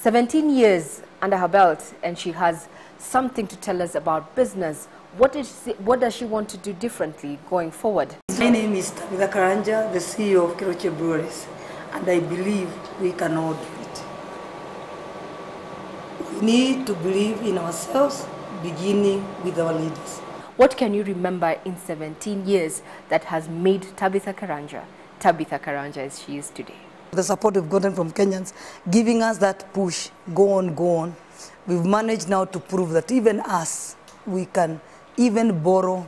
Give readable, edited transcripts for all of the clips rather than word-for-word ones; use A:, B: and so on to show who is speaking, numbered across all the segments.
A: 17 years under her belt, and she has something to tell us about business. What does she want to do differently going forward?
B: My name is Tabitha Karanja, the CEO of Keroche Breweries, and I believe we can all do it. We need to believe in ourselves, beginning with our leaders.
A: What can you remember in 17 years that has made Tabitha Karanja as she is today?
B: The support we've gotten from Kenyans, giving us that push, go on, go on. We've managed now to prove that even us, we can even borrow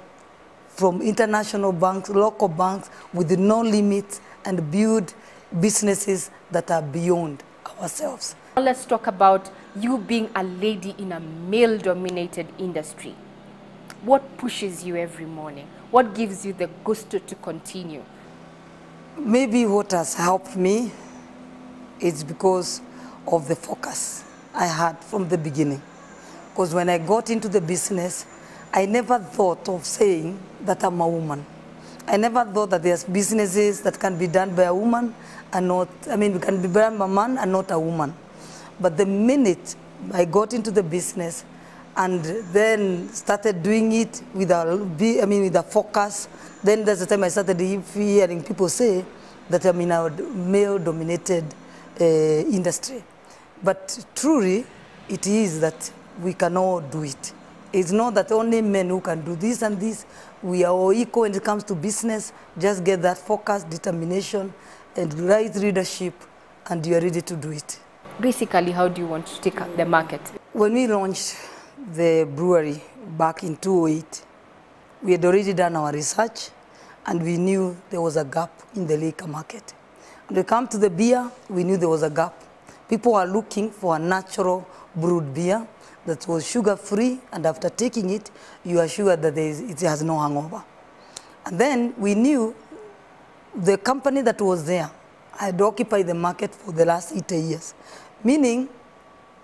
B: from international banks, local banks, with no limits, and build businesses that are beyond ourselves.
A: Let's talk about you being a lady in a male-dominated industry. What pushes you every morning? What gives you the gusto to continue?
B: Maybe what has helped me is because of the focus I had from the beginning. Because when I got into the business, I never thought of saying that I'm a woman. I never thought that there's businesses that can be done by a woman and not, can be done by a man and not a woman. But the minute I got into the business and then started doing it with a focus, then that's the time I started hearing people say that I'm in a male-dominated industry. But truly, it is that we can all do it. It's not that only men who can do this and this. We are all equal when it comes to business. Just get that focus, determination, and right leadership, and you are ready to do it.
A: Basically, how do you want to take up the market? When
B: we launched the brewery back in 2008, we had already done our research, and we knew there was a gap in the liquor market. When we come to the beer, we knew there was a gap. People are looking for a natural brewed beer that was sugar-free, and after taking it, you are sure that it has no hangover. And then we knew the company that was there had occupied the market for the last 80 years, meaning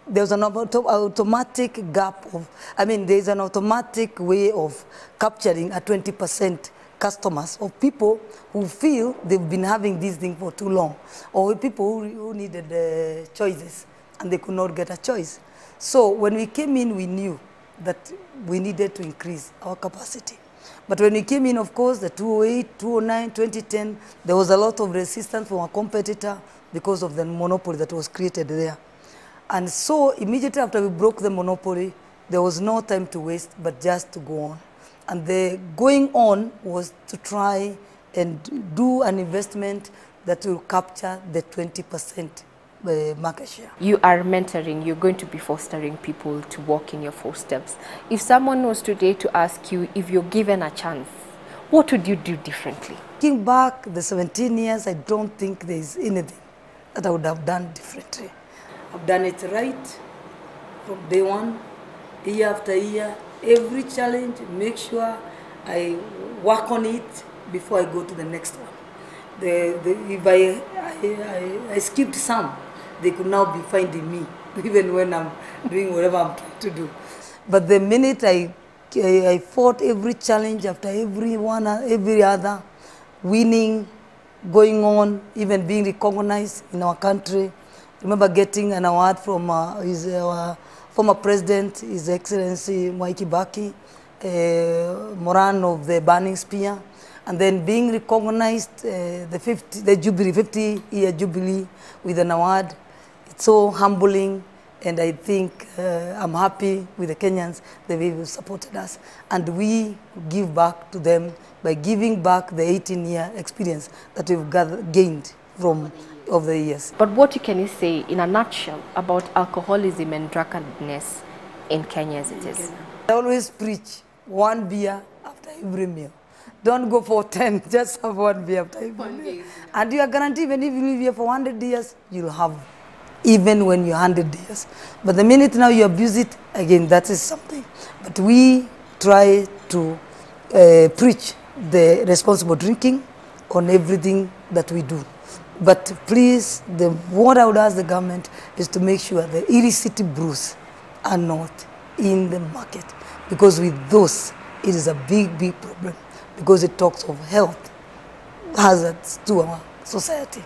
B: there was an automatic gap of, there's an automatic way of capturing a 20% customers of people who feel they've been having this thing for too long, or people who needed choices and they could not get a choice. So when we came in, we knew that we needed to increase our capacity. But when we came in, of course, the 2008, 2009, 2010, there was a lot of resistance from a competitor because of the monopoly that was created there. And so immediately after we broke the monopoly, there was no time to waste, but just to go on. And the going on was to try and do an investment that will capture the 20% market share. You are mentoring, you're going to be fostering people to walk in your footsteps. If someone was today to ask you if you're given a chance, what would you do differently? Looking back the 17 years, I don't think there's anything that I would have done differently. I've done it right from day one, year after year. Every challenge, make sure I work on it before I go to the next one. If I skipped some, they could now be finding me, even when I'm doing whatever I'm trying to do. But the minute I fought every challenge after every other, winning, going on, even being recognized in our country. I remember getting an award from former President, His Excellency Mwai Kibaki, Moran of the Burning Spear, and then being recognized the 50-year Jubilee with an award. It's so humbling, and I think I'm happy with the Kenyans that they've supported us. And we give back to them by giving back the 18-year experience that we've gained from over the years. But what can you say in a nutshell about alcoholism and drunkenness in Kenya as it is? I always preach one beer after every meal. Don't go for 10, just have one beer after every meal. And you are guaranteed, even if you live here for 100 years, you'll have, even when you're 100 years. But the minute now you abuse it, again, that is something. But we try to preach the responsible drinking on everything that we do. But please, what I would ask the government is to make sure the illicit brews are not in the market. Because with those, it is a big, big problem. Because it talks of health hazards to our society.